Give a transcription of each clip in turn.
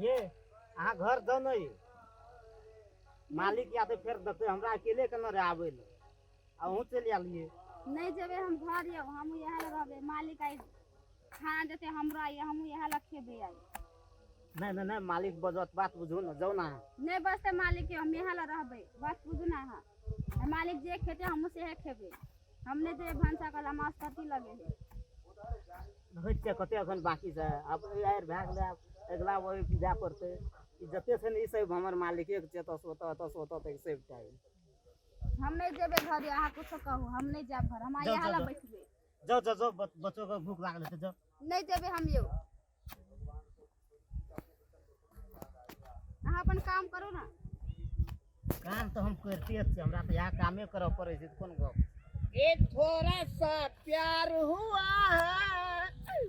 ये अहाँ घर जाओ नहीं मालिक या तो फिर दते हमरा अकेले के न रहे आवे ले अहूँ चल आलिए नहीं जेबे हम घर या हम यहाँ रहबे मालिक आई खाना देते हमरा आई हम यहाँ रखेबे आई नहीं नहीं नहीं मालिक बजत बात बुझू न जाओ ना नहीं बसते मालिक के हम यहाँ रहबे बात बुझू ना हां मालिक जे खेते हम से है खेबे हमने जे भंसा कला मास कथी लगे है होते कते अखन बाकी से अब यार भाग ले अगला वो जा पड़ते जते से नहीं सब हमर मालिक के चेतस होता तक सेव टाइम हम नहीं जेबे घर यहाँ कुछ कहू हम नहीं जाब घर हम यहाँ ला बैठबे जाओ जाओ जाओ बच्चों को भूख लागल है जाओ नहीं जेबे हम यो अहाँ अपन काम करो ना काम तो हम करते छी हमरा तो यहाँ कामे करऽ पड़े छै कोन गप ये थोड़ा सा प्यार हुआ है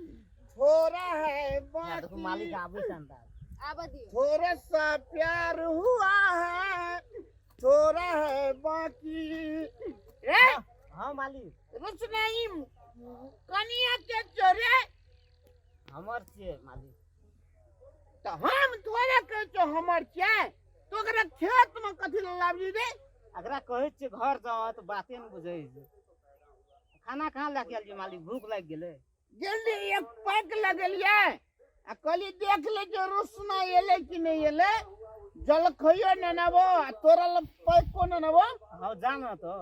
थोड़ा है देखो बाकी मालिक आवे अंदाज आब दियो थोड़ा सा प्यार हुआ है थोड़ा है बाकी रे हाँ मालिक रुच नहीं कनिया के चोरे हमर छियै मालिक तो हम तोरा के जो हमर छै तो अगर खेत में कथि लाबी रे अगरा कहै छियै घर जाओ तो बाते न बुझै छै खाना कहाँ लेके आलिए मालिक भूख लाग गेलै जल्दी एक पैक लगलिए आ कहली देख ले जो रुसना एले कि नहीं एले जल खइयो न नबो तोरा ल पैक को न नबो हाँ जाना तो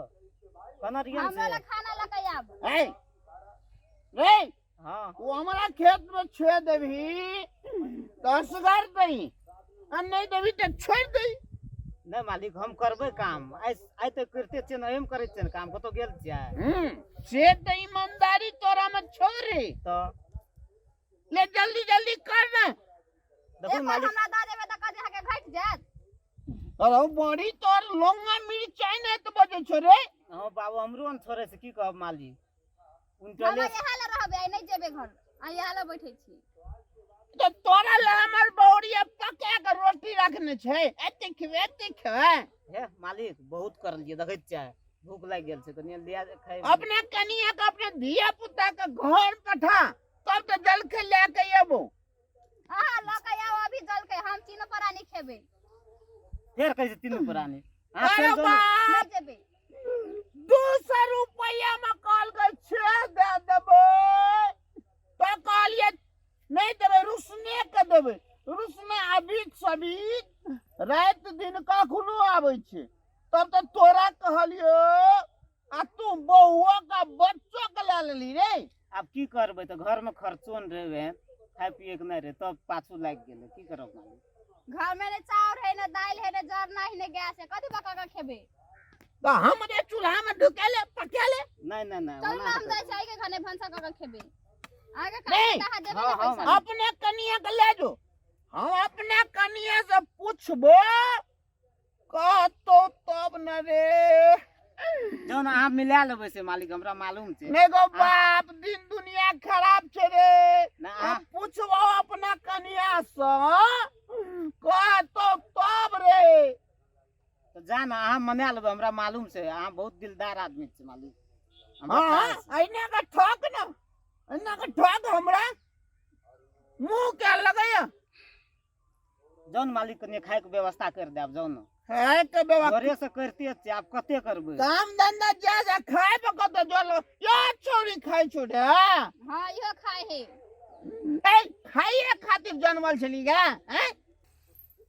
कनरियन हमरा से ला खाना ला के आब ए रे हाँ वो हमारा खेत में छे देवी 10,000 दई आ नहीं देवी तो छोड़ दई नहीं मालिक हम करबै काम आइ तो करते छियै न एम करै छियै काम कतो गेल छियै से तो ईमानदारी तोरा में छोड़ तो ले जल्दी जल्दी कर ना देखो एक मालिक हमरा दा देबे त कथि हके घट जात अरे बड़ी तोर लौंगा मिर्चाई नहीं तो बजे छोरे हाँ बाबू हमरो न छोड़े से की कहब मालिक हम उनटले यहाँ ला रहबे आई नहीं जेबे घर आ यहाँ ला बैठे छी तो तोरा ले हमर बौड़िया पका के रोटी रखने छै एते खवे हे मालिक बहुत कर लिए देखै छियै भूख लाग गेल छै कनी लिया खाइ अपने कनिया के अपने धिया पुता के घर पठा तब तो जल के लेके एबो हां ला के आओ अभी जल के हम तीनों प्राणी खेबे फेर कैसे तीनों पुराने हाँ अरे चल जाओ नहीं बाप जेबे 200 रुपया में कॉल कर छे दे देबो तो कहलिए नहीं देबे रुसने के देबे रुसने अभी सभी रात दिन कखनो आबै छै तब तो तोरा कहलियो आ तू बौआ का बच्चो के ले लेली रे अब की करबै तो घर में खर्चो न रहे खाए पिए के नहीं रहे तब पाछू लाग गेलै की करब मालिक घर में ने चाउर है ने दाल है ने जर नहीं ने गैस है कथि पका के खेबे तो हमरे चूल्हा में ढुकेले पकेले नहीं नहीं नहीं चल ओना ना हम हेतै। जाय छै के खाने भंसा का खेबे आगे नहीं, खाना देबे हाँ, ना हाँ, पैसा अपने कनिया के ले जो हम अपने कनिया से पूछबो कहतो तब न रे जौन अहाँ मिला लेबै से मालिक हमरा मालूम छै नहीं गो बाप दिन दुनिया खराब छै रे ना हम पूछबो अपना कनिया से कहतो तब रे तो जान अहाँ मना लेबै हमरा मालूम छै अहाँ बहुत दिलदार आदमी छै मालिक हमरा हाँ ख्याल छै। ऐना का ठोक न ऐना का ठोक हमरा मुंह क्या लगैया जौन मालिक कने खाए के व्यवस्था कर देब जौन है के बेवा घरे से करते छियै आब कते करबै काम धंधा जा खाए पे कत चलो या छोरी खाई छोड़े हां इहो खाए है ए खाइए खातिर जनमल छलीगा हैं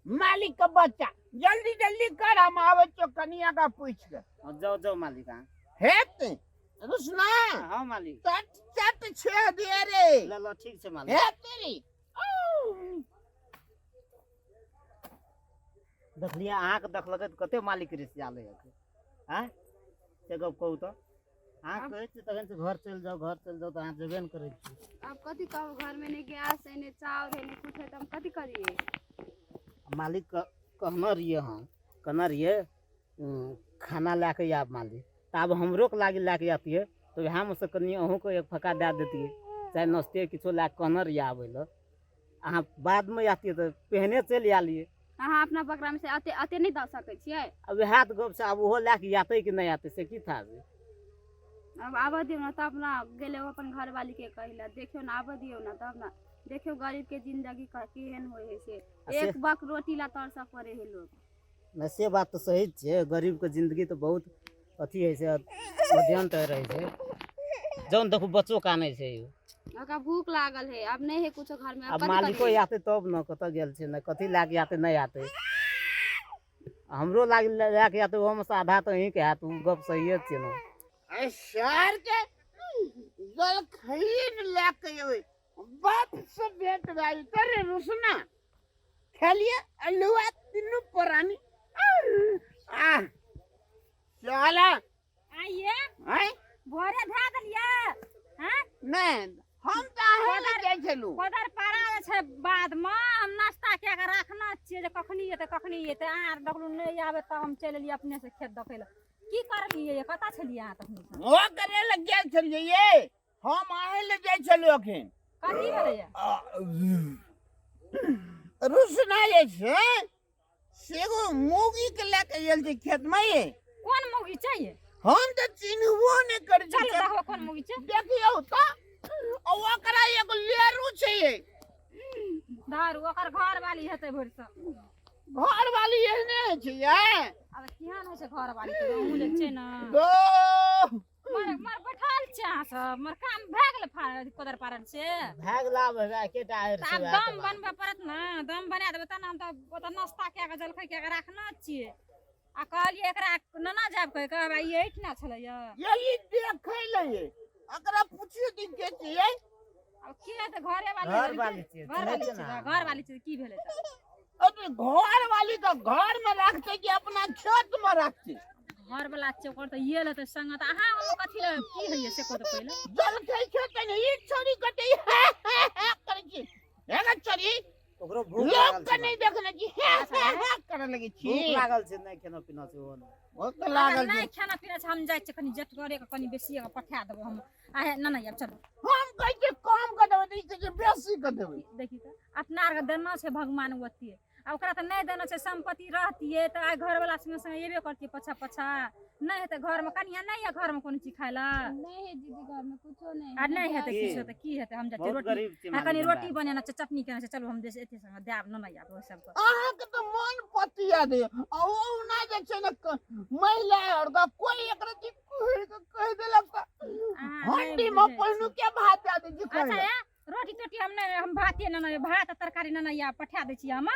मालिक का बच्चा जल्दी जल्दी कर हम आवे तो कनिया का पूछ के जाओ जाओ मालिक अहाँ हेत रुसना हाँ मालिक चट चट छे दे रे ल ल ठीक छै मालिक हे तेरी देखलिए अहाँ के देखलकै तऽ कते मालिक रिश्ता ले हैं से गप कहू तो अहाँ कहै छी तखन से घर चल जाओ तो अहाँ जेबे न करै छी अब कथि कहू घर में ने गैस है ने चाउर है ने कुछ है तो हम कथि करिए मालिक कहना रहिए हाँ कहना रहिए खाना ला के आब मालिक तो अब हमरो के लागी ला के आतिए तो यहाँ में से कनी अहूँ को एक फक्का दे देतिए चाहे नाश्ते किछो ला के कहना रहिए आबै लए अहाँ बाद में आतिए तो पहने चलि आलिए अहाँ अपना बकरा में से अते अते नहीं द सकै छियै अब वएह तो गप से अब ओहो ला के आते कि नहीं आते से की था अब आबऽ दियौ ना तब ना गेले अपन घर वाली के कहिला देखियो ना आबऽ दियौ ना तब ना देखियो गरीब के जिंदगी केहन होय है से से- एक बक रोटी ला तरसा पड़े है लोग। न से बात तो सही छे, गरीब के जिंदगी तो बहुत अथी है से, मध्यम तय रहे छे। जौन देखो बच्चों काने छे यू। ओकरा भूख लागल है, अब नहीं है कुछ घर में, अब कथी मालिको करिए? आते तब न कत गेल छे, न कथी लाके आते नहीं आते। हमरो लाग लाके आते ओम से आधा तो यहीं के हाथ, उ गप सही छे न। शहर के जल खरीद लेके अबे बाप से भेंट भाई करे रुसना खेलिए अलुआ तीनों पुरानी आ चला आइए हैं भोरे धा देलिए हैं नहीं हम चाहे ले जाय छलु कोदर पारा छै बाद में हम नाश्ता के के रखना छिए जे कखनी एते आर देखलु नहीं आबे त हम चल एलिए अपने से खेत देखै ल की करलिए कता छलिए आ तखनी से वो करे लग गेल छलिए ये हम आए ले जाय छलु अखन कथी भेलै रुसना जे छै सेगो मूगी के लेके गेल छै खेत में ये कोन मुगी चाहिए हम तो चिन्हबो नहीं कर चल देखो कोन मुगी छै देखियो त ओकरा एगो लेरू छै ये दारू ओकर घर वाली हेतै भरि से घर वाली एहने छै ये अब केहन होइ छै घर वाली के अहूँ ले छै ना दो मर बैठल छै अहाँ सब मर काम भए गेल कोदर पारल से भाग लाभ है केटा है आब दम बनबे पड़त ना दम बना देबै तब हम तऽ ओतऽ नाश्ता कए के जलखै कए के रखना छियै आ कहलिए एकरा नना जाब कहि कहबै ई एठना छलै यही देखै ले एकरा पूछियो दिन के छै अब के तऽ घरे घर वाली छियै, घर वाली चिन्है छै छियै ना। घर वाली छियै की भेलै तऽ अबे घर वाली का घर में रखते कि अपना खेत में रखते घर वाला छै ओकर तऽ ये लेतै संग तऽ अहाँ हम कथी ले की होइए से कह तऽ पहिले जलखै खेत ने ई छोरी कटे करे छी हेगा छोरी ओकरो भूख लोग लागल के छै, नहीं देखने छी करे लगे छी भूख लागल छै, नहीं खाना पीना छै ओन। बहुत अगर लागल नहीं छै खाना पीना छै हम जाइ छियै कनि जेठ करे के कनि बेसी पठा देबै हम आ ना आब चलो हम कहै छी काम कर देबै तऽ ई कहै छै बेसी कर देबै देखी तऽ अपना आर के देना छै भगवान ओते आ ओकरा तऽ नहीं देना छै संपत्ति रहतिए तऽ आइ घर वाला संगे संगे एबे करतिए पछा पछा नहीं हेतै घर में कनिया नहीं है घर में कोनो चीज खाय ला नहीं है दीदी घर में कुछो नहीं आ नहीं हेतै की? किछो तऽ की हेतै हम जाते बहुत रोटी गरीब छै आ कनि मालिक रोटी हमरा। बनेना छै चटनी केना छै चलू हम देश एते संग देब न नहीं आब ओइ सब के अहाँ के तो मन पतिया दे आ ओ ना जे छै ने महिला और का कोई एकरा जी कह देलक हंडी में पहिनु के भात दे दे जी अच्छा कह या रोटी टोटी हम नहीं हम भाते न भात आ तरकारी न या पठा दै छी हम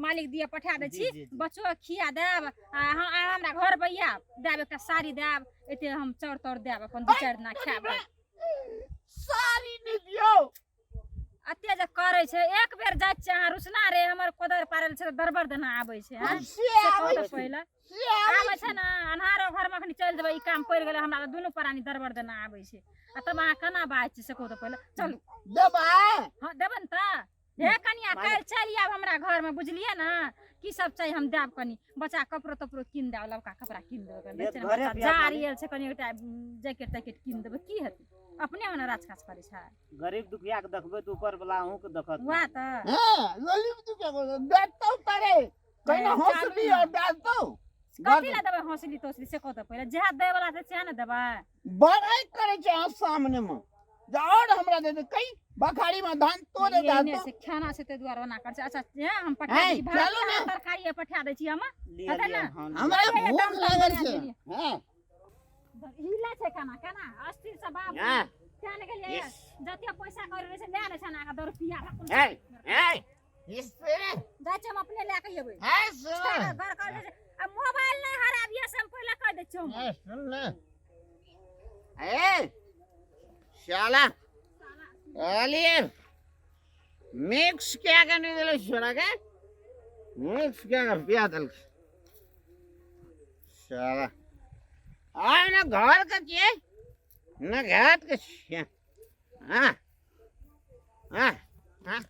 मालिक दिए पठा दै छी जी, जी, जी। बच्चो के खिया देब आ हमरा घर बैया देब एकटा साड़ी देब एते हम चाउर ताउर देब अपन दू चारि दिना खाएब सारी नहीं दियो अते जे करे छै एक बेर जाइ छै अहाँ रुसना रे हमर कोदर पारल छै दरबर देना आबै छै हैं से से आबै कहू तऽ छै पहिले से आबै आबै छै ना अन्हारो घर में अखनी चलि जेबै ई काम पड़ि गेलै हमरा तऽ दुनू प्राणी दरबर देना आबै छै आ तब अहाँ केना बाजै छी से कहू तऽ पहिले चलू देबै हाँ देबै न तऽ हे कनिया काल्हि चलि आब हमरा घर में बुझलियै ना की सब चाहिए हम देब कनी बच्चा कपड़ो तपड़ो कीन देब लबका कपड़ा कीन देबै कनी एक देखै घरे बच्चा बियाह जार करी। आयल छै कनी एकटा जैकेट तैकेट कीन देबै की हेतै अपने में राजकाज करै छै गरीब दुखिया के देखबै तऽ ऊपर वाला अहूँ के देखत। वएह तऽ हां ललित तू क्या बोल देतो तारे कहना चालू हंसली ना। और देतो कथी ला देबै हौसली तौसली से कहू तऽ पहिले जेह दै वाला छै सेह ने देबै बड़ाई करे छै आ सामने में और हमरा दे दे कई बखाड़ी में धान तोड़े ये एने देतो से खाना से ते दुआरे ओना कर छै अच्छा ये हम पठा है, दै छी भात चलू ना। आ तरकारी पठा दै छी हम लिए हेतै लिए ना? हाँ, हमरा ये भूख दाम लागल बना छै देलियै। हां हिला छै खाना केना अस्थिर से बाप हां जान गेलियै Yes. जते पैसा करे रहे से ले ले छै ना 10 रुपया है है इससे जाइ छै हम अपने ले के एबै है सुन घर कर दे आ मोबाइल नहीं हराबिए से हम पहिले कह दै छियै है सुन ले ए शाला अलिए मिक्स क्या करने दिले छोरा के मिक्स क्या कर पिया दल शाला आय ना घर का के ना घाट के हां हां हां